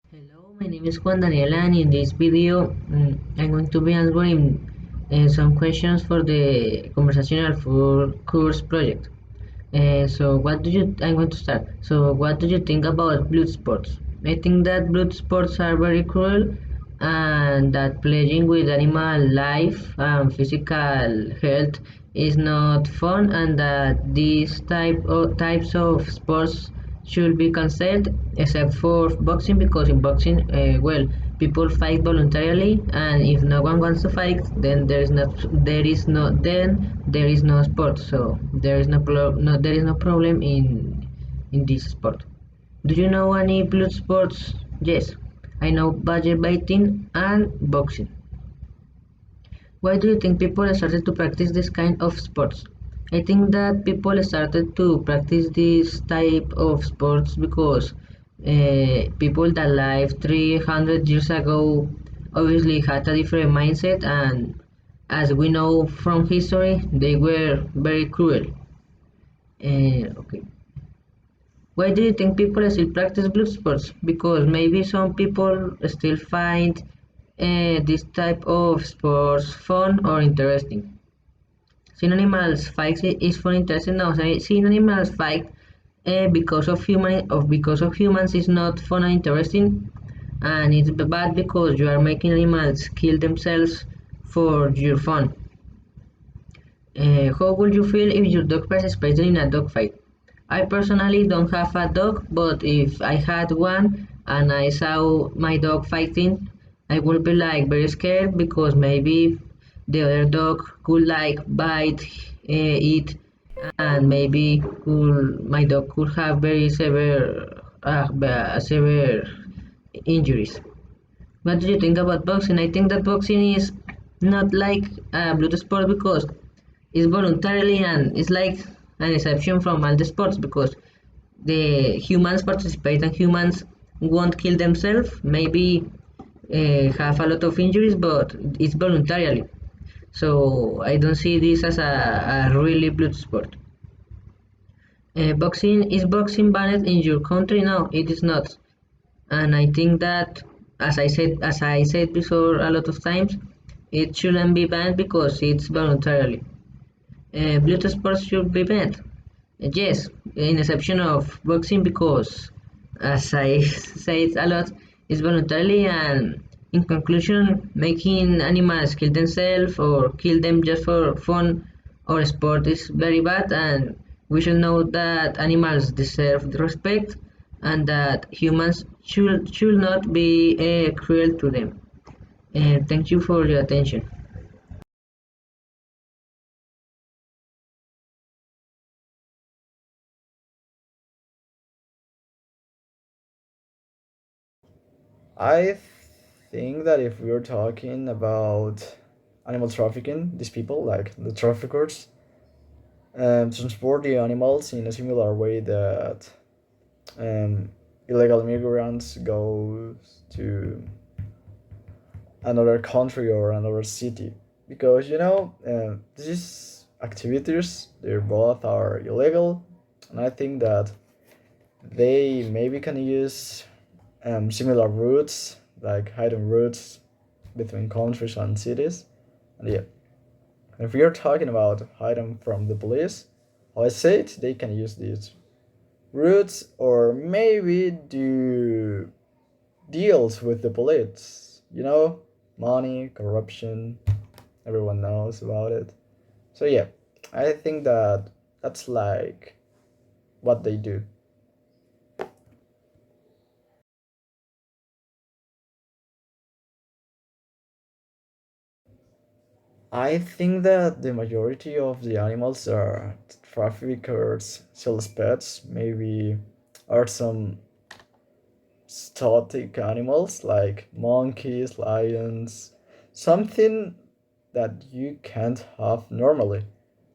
Hello, my name is Juan Daniel, and in this video, I'm going to be answering some questions for the conversational for course project. I'm going to start. So, what do you think about blood sports? I think that blood sports are very cruel, and that playing with animal life and physical health is not fun, and that these types of sports should be cancelled, except for boxing, because in boxing, people fight voluntarily, and if no one wants to fight, then there is no sport. So there is no problem in this sport. Do you know any blood sports? Yes, I know budget biting and boxing. Why do you think people started to practice this kind of sports? I think that people started to practice this type of sports because people that lived 300 years ago obviously had a different mindset, and as we know from history, they were very cruel. Okay. Why do you think people still practice blood sports? Because maybe some people still find this type of sports fun or interesting. Seeing animals fight is fun, interesting. No, seeing animals fight because of humans is not fun and interesting, and it's bad because you are making animals kill themselves for your fun. How would you feel if your dog participated in a dog fight? I personally don't have a dog, but if I had one and I saw my dog fighting, I would be like very scared because maybe the other dog could like bite it, and maybe my dog could have very severe injuries. What do you think about boxing? I think that boxing is not like a blood sport because it's voluntarily, and it's like an exception from all the sports because the humans participate and humans won't kill themselves. Maybe have a lot of injuries, but it's voluntarily. So I don't see this as a really blood sport. Boxing is boxing banned in your country? No, it is not. And I think that, as I said before a lot of times, it shouldn't be banned because it's voluntarily. Blood sports should be banned. Yes, in exception of boxing because, as I said a lot, it's voluntarily, and in conclusion, making animals kill themselves or kill them just for fun or sport is very bad, and we should know that animals deserve respect and that humans should not be cruel to them. And thank you for your attention. I think that if we're talking about animal trafficking, these people, like the traffickers, transport the animals in a similar way that um, illegal immigrants go to another country or another city. Because, these activities, they both are illegal, and I think that they maybe can use similar routes, like hidden routes between countries and cities. And yeah, if we are talking about hiding from the police, how I said, they can use these routes or maybe do deals with the police. Money, corruption, everyone knows about it. So yeah, I think that that's like what they do. I think that the majority of the animals are traffickers, sells pets, maybe are some exotic animals like monkeys, lions, something that you can't have normally.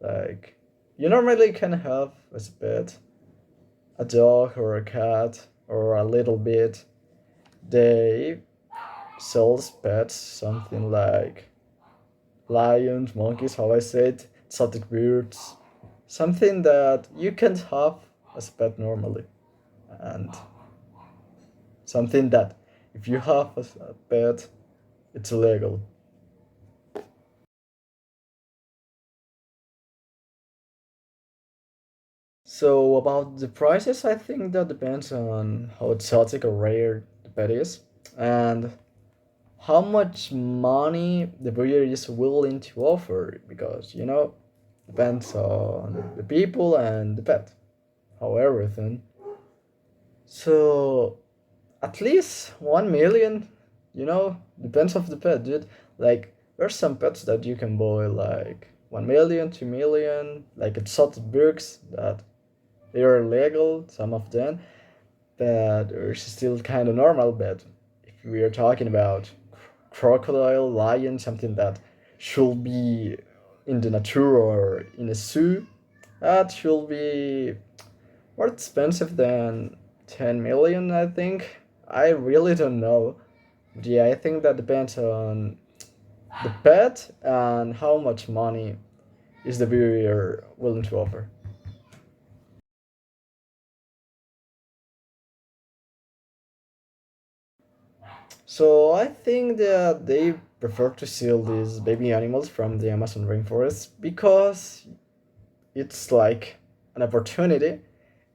Like, you normally can have as a pet a dog or a cat or a little bit. They sells pets something like lions, monkeys, how I said, exotic birds, something that you can't have as a pet normally, and something that if you have a pet, it's illegal. So about the prices, I think that depends on how exotic or rare the pet is, and how much money the breeder is willing to offer, because depends on the people and the pet, how everything. So at least 1 million, depends of the pet, dude. Like there's some pets that you can buy like 1 million, 2 million, like exotic birds that they are legal, some of them, but it's still kind of normal. But if we are talking about crocodile, lion, something that should be in the nature or in a zoo, that should be more expensive than 10 million, I think. I really don't know. But yeah, I think that depends on the pet and how much money is the breeder willing to offer. So I think that they prefer to steal these baby animals from the Amazon rainforest because it's like an opportunity.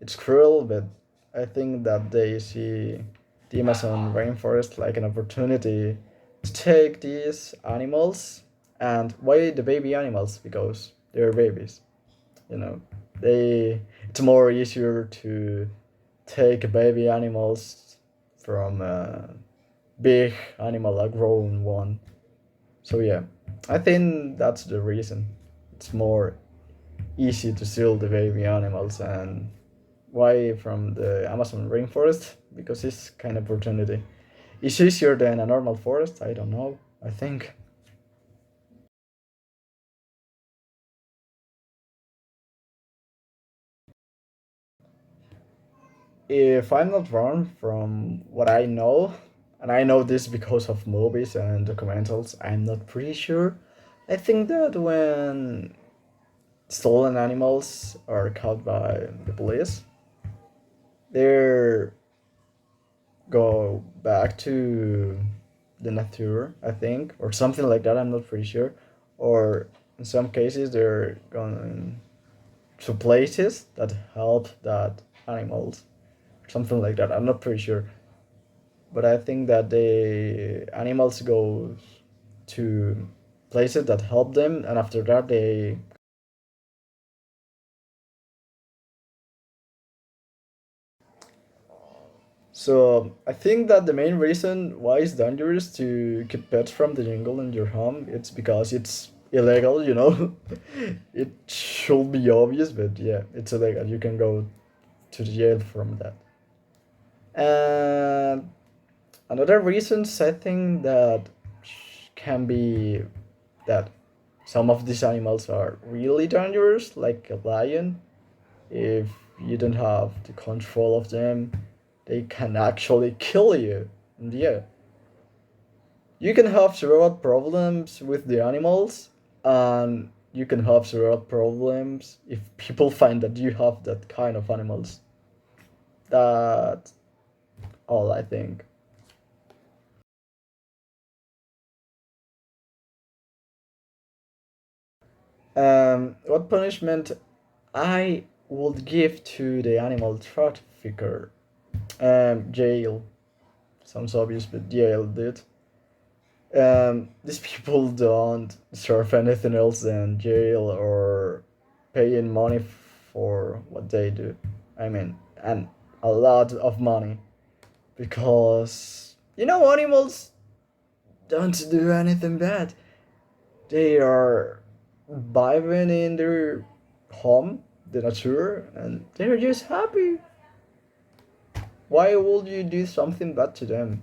It's cruel, but I think that they see the Amazon rainforest like an opportunity to take these animals. And why the baby animals? Because they're babies. You know, they it's more easier to take baby animals from a big animal, a grown one. So yeah, I think that's the reason. It's more easy to steal the baby animals. And why from the Amazon rainforest? Because it's kind of opportunity. It's easier than a normal forest. I don't know. I think. If I'm not wrong, from what I know, and I know this because of movies and documentals, I'm not pretty sure. I think that when stolen animals are caught by the police, they're go back to the nature, I think, or something like that. I'm not pretty sure. Or in some cases, they're going to places that help that animals, something like that. I'm not pretty sure, but I think that the animals go to places that help them, and after that they. So I think that the main reason why it's dangerous to keep pets from the jungle in your home, it's because it's illegal. It should be obvious, but yeah, it's illegal. You can go to the jail from that. And another reasons I think that can be that some of these animals are really dangerous, like a lion. If you don't have the control of them, they can actually kill you. And yeah, you can have several problems with the animals, and you can have several problems if people find that you have that kind of animals. That all I think. What punishment I would give to the animal trafficker? Jail. Sounds obvious, but jail, dude. These people don't deserve anything else than jail or paying money for what they do. I mean, and a lot of money, because animals don't do anything bad. They are vibing in their home, the nature, and they're just happy. Why would you do something bad to them?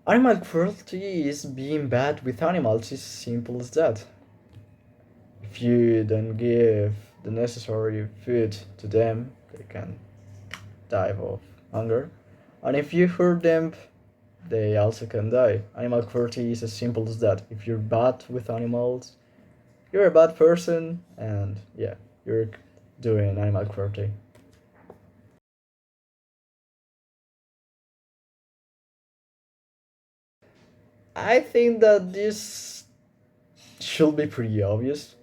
Animal cruelty is being bad with animals. It's simple as that. If you don't give the necessary food to them, they can die of hunger. And if you hurt them, they also can die. Animal cruelty is as simple as that. If you're bad with animals, you're a bad person, and yeah, you're doing animal cruelty. I think that this should be pretty obvious,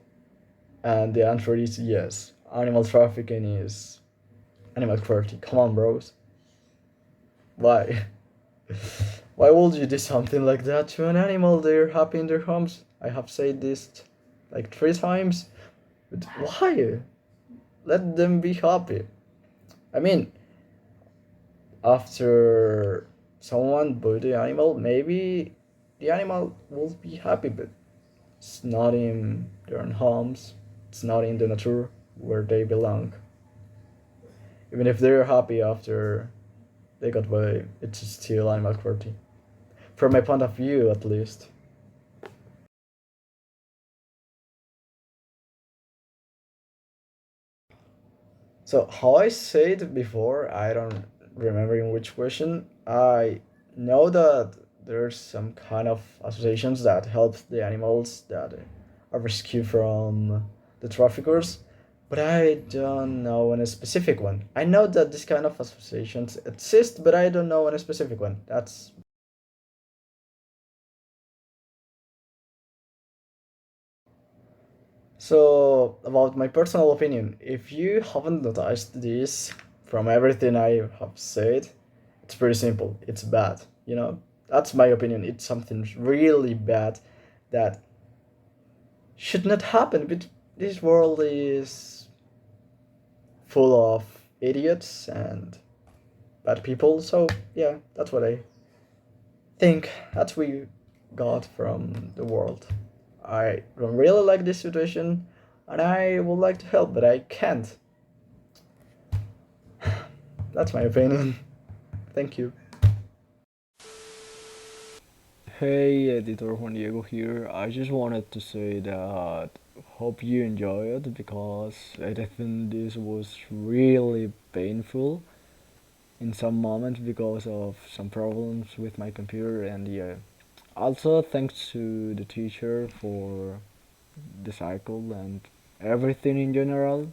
and the answer is yes. Animal trafficking is animal cruelty. Come on, bros. Why? Why would you do something like that to an animal? They're happy in their homes. I have said this like 3 times. But why? Let them be happy. I mean, after someone bought the animal, maybe the animal will be happy, but it's not in their own homes. It's not in the nature where they belong. Even if they're happy after they got away, it's still animal cruelty. From my point of view, at least. So how I said before, I don't remember in which question. I know that there's some kind of associations that help the animals that are rescued from the traffickers, but I don't know any specific one. I know that this kind of associations exist, but I don't know any specific one. That's so about my personal opinion. If you haven't noticed this from everything I have said, it's pretty simple. It's bad. That's my opinion. It's something really bad that should not happen. But this world is full of idiots and bad people. So yeah, that's what I think. That's what we got from the world. I don't really like this situation, and I would like to help, but I can't. That's my opinion. Thank you. Hey, editor Juan Diego here. I just wanted to say that hope you enjoy it because I think this was really painful in some moments because of some problems with my computer, and yeah. Also, thanks to the teacher for the cycle and everything in general.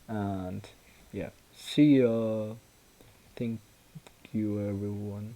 And yeah, see ya. Thank you, everyone.